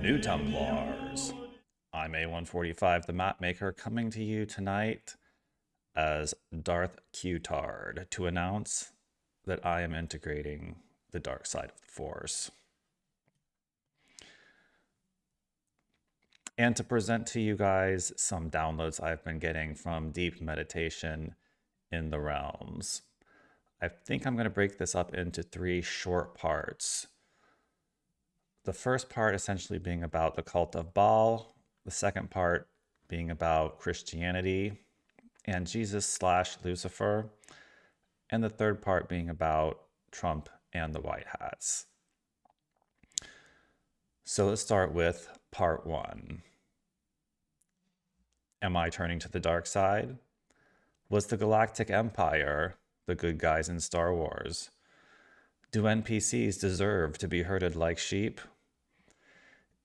New Templars. I'm A145, the map maker, coming to you tonight as 𝕯𝖊𝖚𝖘 to announce that I am integrating the dark side of the Force. And to present to you guys some downloads I've been getting from deep meditation in the realms. I think I'm going to break this up into 3 short parts. The first part essentially being about the cult of Baal, the second part being about Christianity and Jesus/Lucifer, and the third part being about Trump and the White Hats. So let's start with part 1. Am I turning to the dark side? Was the Galactic Empire the good guys in Star Wars? Do NPCs deserve to be herded like sheep?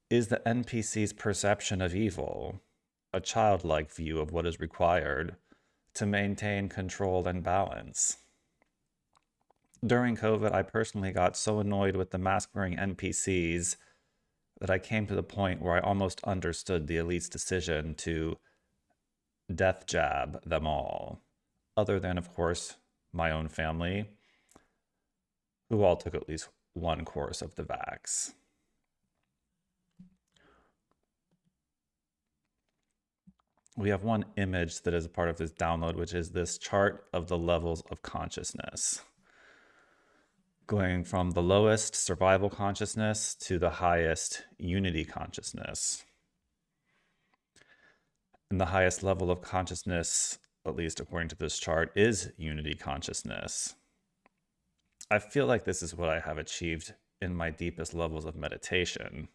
Is the NPC's perception of evil a childlike view of what is required to maintain control and balance? During COVID, I personally got so annoyed with the mask-wearing NPCs that I came to the point where I almost understood the elite's decision to death jab them all, other than, of course, my own family, who all took at least one course of the vax. We have one image that is a part of this download, which is this chart of the levels of consciousness, going from the lowest survival consciousness to the highest unity consciousness. And the highest level of consciousness, at least according to this chart, is unity consciousness. I feel like this is what I have achieved in my deepest levels of meditation.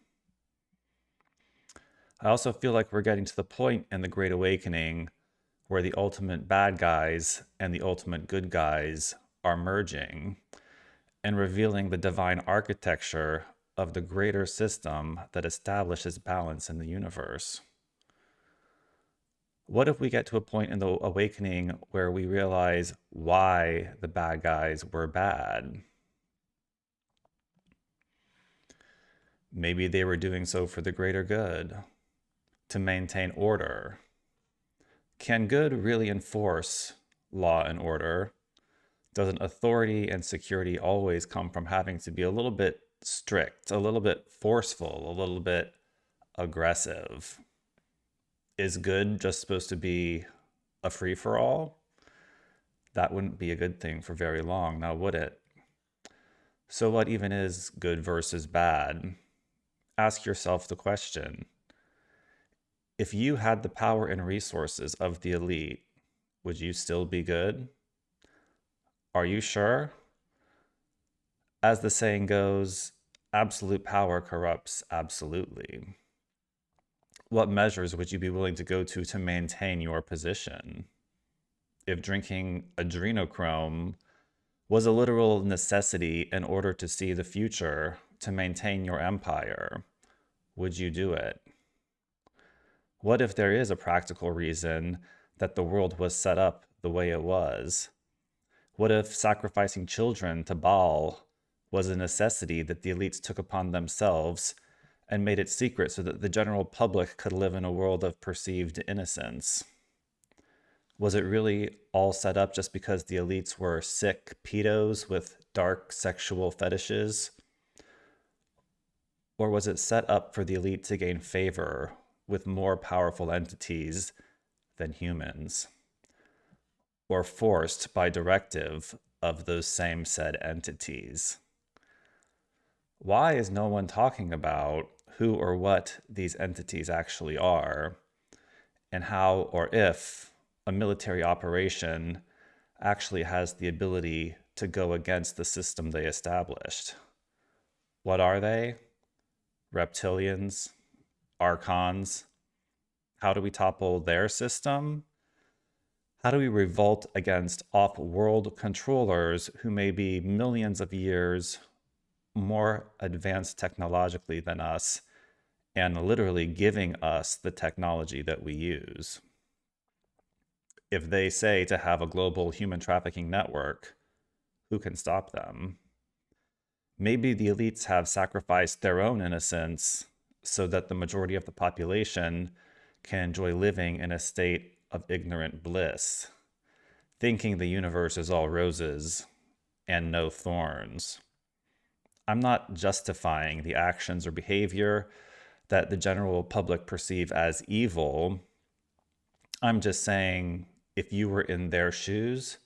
I also feel like we're getting to the point in the Great Awakening where the ultimate bad guys and the ultimate good guys are merging and revealing the divine architecture of the greater system that establishes balance in the universe. What if we get to a point in the awakening where we realize why the bad guys were bad? Maybe they were doing so for the greater good, to maintain order. Can good really enforce law and order? Doesn't authority and security always come from having to be a little bit strict, a little bit forceful, a little bit aggressive? Is good just supposed to be a free-for-all? That wouldn't be a good thing for very long, now would it? So what even is good versus bad? Ask yourself the question. If you had the power and resources of the elite, would you still be good? Are you sure? As the saying goes, absolute power corrupts absolutely. What measures would you be willing to go to maintain your position? If drinking adrenochrome was a literal necessity in order to see the future, to maintain your empire, would you do it? What if there is a practical reason that the world was set up the way it was? What if sacrificing children to Baal was a necessity that the elites took upon themselves and made it secret so that the general public could live in a world of perceived innocence? Was it really all set up just because the elites were sick pedos with dark sexual fetishes? Or was it set up for the elite to gain favor with more powerful entities than humans, or forced by directive of those same said entities? Why is no one talking about who or what these entities actually are, and how or if a military operation actually has the ability to go against the system they established? What are they? Reptilians? Archons? How do we topple their system? How do we revolt against off-world controllers who may be millions of years more advanced technologically than us and literally giving us the technology that we use? If they say to have a global human trafficking network, who can stop them? Maybe the elites have sacrificed their own innocence so that the majority of the population can enjoy living in a state of ignorant bliss, thinking the universe is all roses and no thorns. I'm not justifying the actions or behavior that the general public perceive as evil. I'm just saying, if you were in their shoes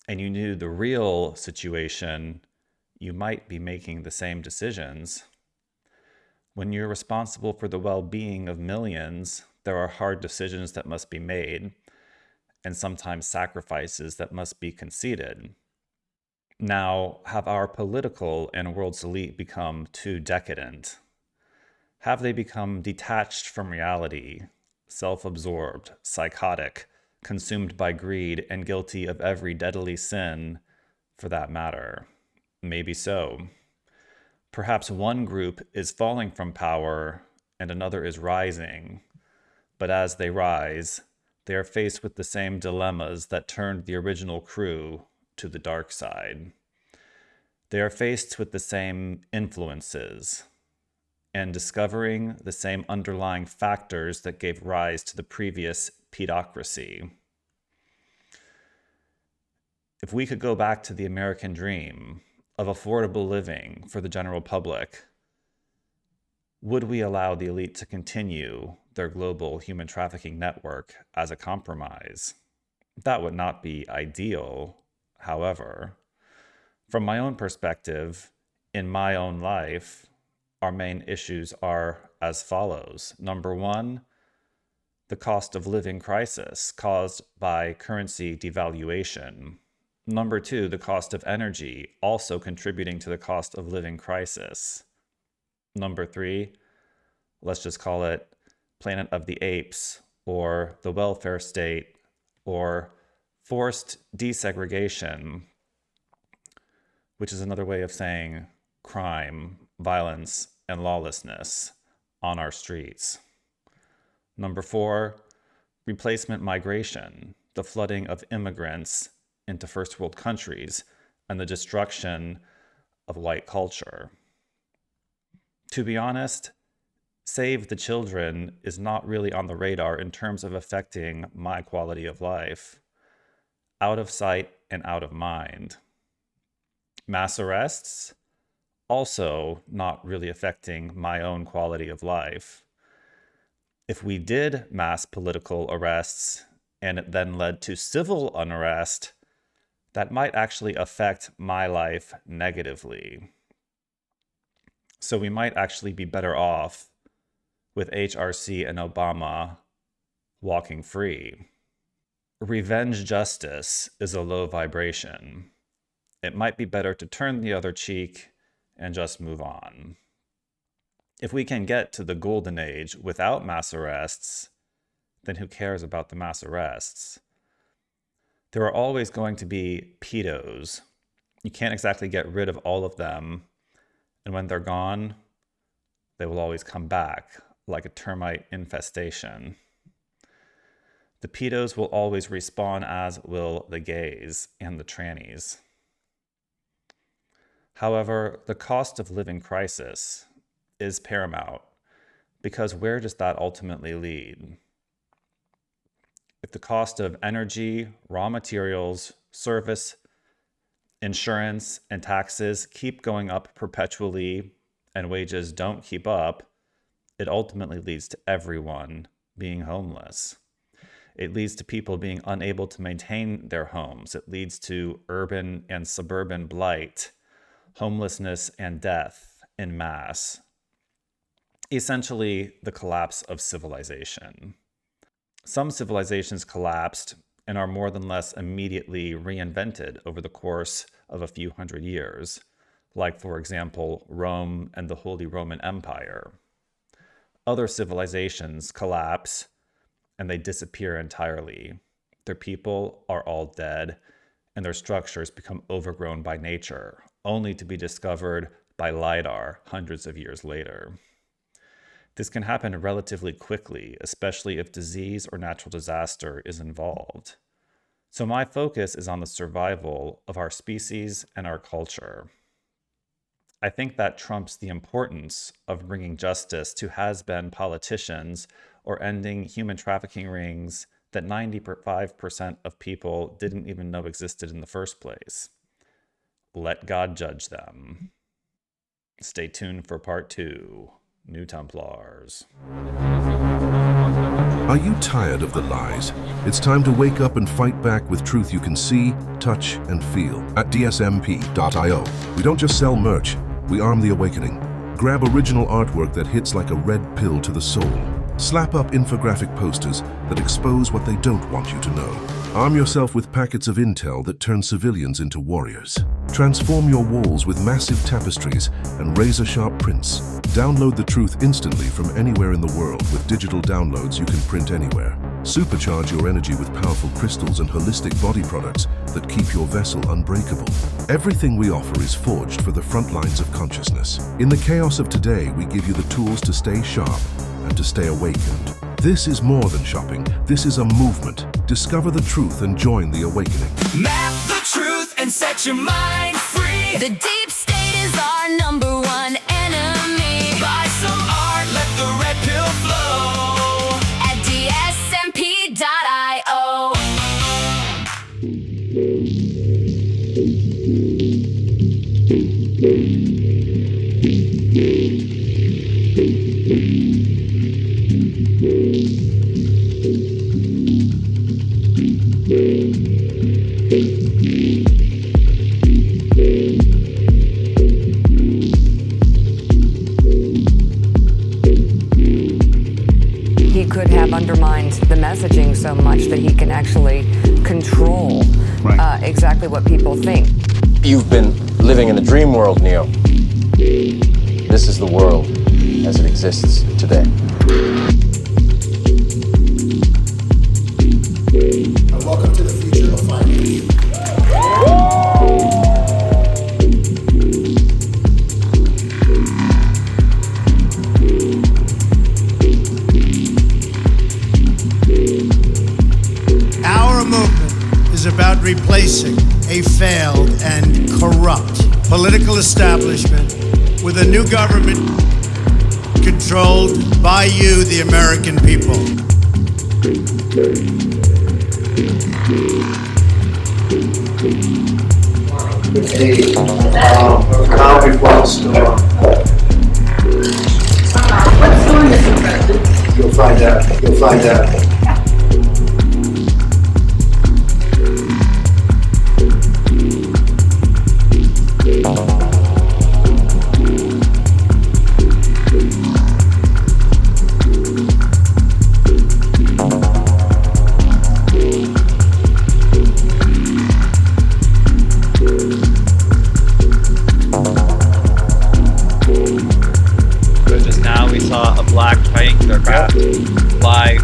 and you knew the real situation, you might be making the same decisions. When you're responsible for the well-being of millions, there are hard decisions that must be made, and sometimes sacrifices that must be conceded. Now, have our political and world's elite become too decadent? Have they become detached from reality, self-absorbed, psychotic, consumed by greed, and guilty of every deadly sin for that matter? Maybe so. Perhaps one group is falling from power and another is rising, but as they rise, they are faced with the same dilemmas that turned the original crew to the dark side. They are faced with the same influences and discovering the same underlying factors that gave rise to the previous pedocracy. If we could go back to the American dream of affordable living for the general public, would we allow the elite to continue their global human trafficking network as a compromise? That would not be ideal, however. From my own perspective, in my own life, our main issues are as follows. Number one, the cost of living crisis caused by currency devaluation. Number two, the cost of energy, also contributing to the cost of living crisis. Number three, let's just call it Planet of the Apes, or the welfare state, or forced desegregation, which is another way of saying crime, violence, and lawlessness on our streets. Number four, replacement migration, the flooding of immigrants into first world countries, and the destruction of white culture. To be honest, Save the Children is not really on the radar in terms of affecting my quality of life. Out of sight and out of mind. Mass arrests, also not really affecting my own quality of life. If we did mass political arrests and it then led to civil unrest, that might actually affect my life negatively. So we might actually be better off with HRC and Obama walking free. Revenge justice is a low vibration. It might be better to turn the other cheek and just move on. If we can get to the golden age without mass arrests, then who cares about the mass arrests? There are always going to be pedos. You can't exactly get rid of all of them, and when they're gone, they will always come back like a termite infestation. The pedos will always respawn, as will the gays and the trannies. However, the cost of living crisis is paramount, because where does that ultimately lead? If the cost of energy, raw materials, service, insurance, and taxes keep going up perpetually and wages don't keep up, it ultimately leads to everyone being homeless. It leads to people being unable to maintain their homes. It leads to urban and suburban blight, homelessness, and death en masse. Essentially, the collapse of civilization. Some civilizations collapsed and are more than less immediately reinvented over the course of a few hundred years, like, for example, Rome and the Holy Roman Empire. Other civilizations collapse and they disappear entirely. Their people are all dead, and their structures become overgrown by nature, only to be discovered by LiDAR hundreds of years later. This can happen relatively quickly, especially if disease or natural disaster is involved. So my focus is on the survival of our species and our culture. I think that trumps the importance of bringing justice to has-been politicians or ending human trafficking rings that 95% of people didn't even know existed in the first place. Let God judge them. Stay tuned for part 2, New Templars. Are you tired of the lies? It's time to wake up and fight back with truth you can see, touch, and feel. At dsmp.io, we don't just sell merch, we arm the awakening. Grab original artwork that hits like a red pill to the soul. Slap up infographic posters that expose what they don't want you to know. Arm yourself with packets of intel that turn civilians into warriors. Transform your walls with massive tapestries and razor-sharp prints. Download the truth instantly from anywhere in the world with digital downloads you can print anywhere. Supercharge your energy with powerful crystals and holistic body products that keep your vessel unbreakable. Everything we offer is forged for the front lines of consciousness. In the chaos of today, we give you the tools to stay sharp and to stay awakened. This is more than shopping. This is a movement. Discover the truth and join the awakening. Map the truth and set your mind free. The deep state is our #1 enemy. Buy some art, let the red pill flow at dsmp.io. He could have undermined the messaging so much that he can actually control exactly what people think. You've been living in a dream world, Neo. This is the world as it exists today. Welcome to the future of finance. Our movement is about replacing a failed and corrupt political establishment with a new government controlled by you, the American people. What's going on, Mr. President? You'll find out. You'll find out. Just now we saw a black fighting aircraft fly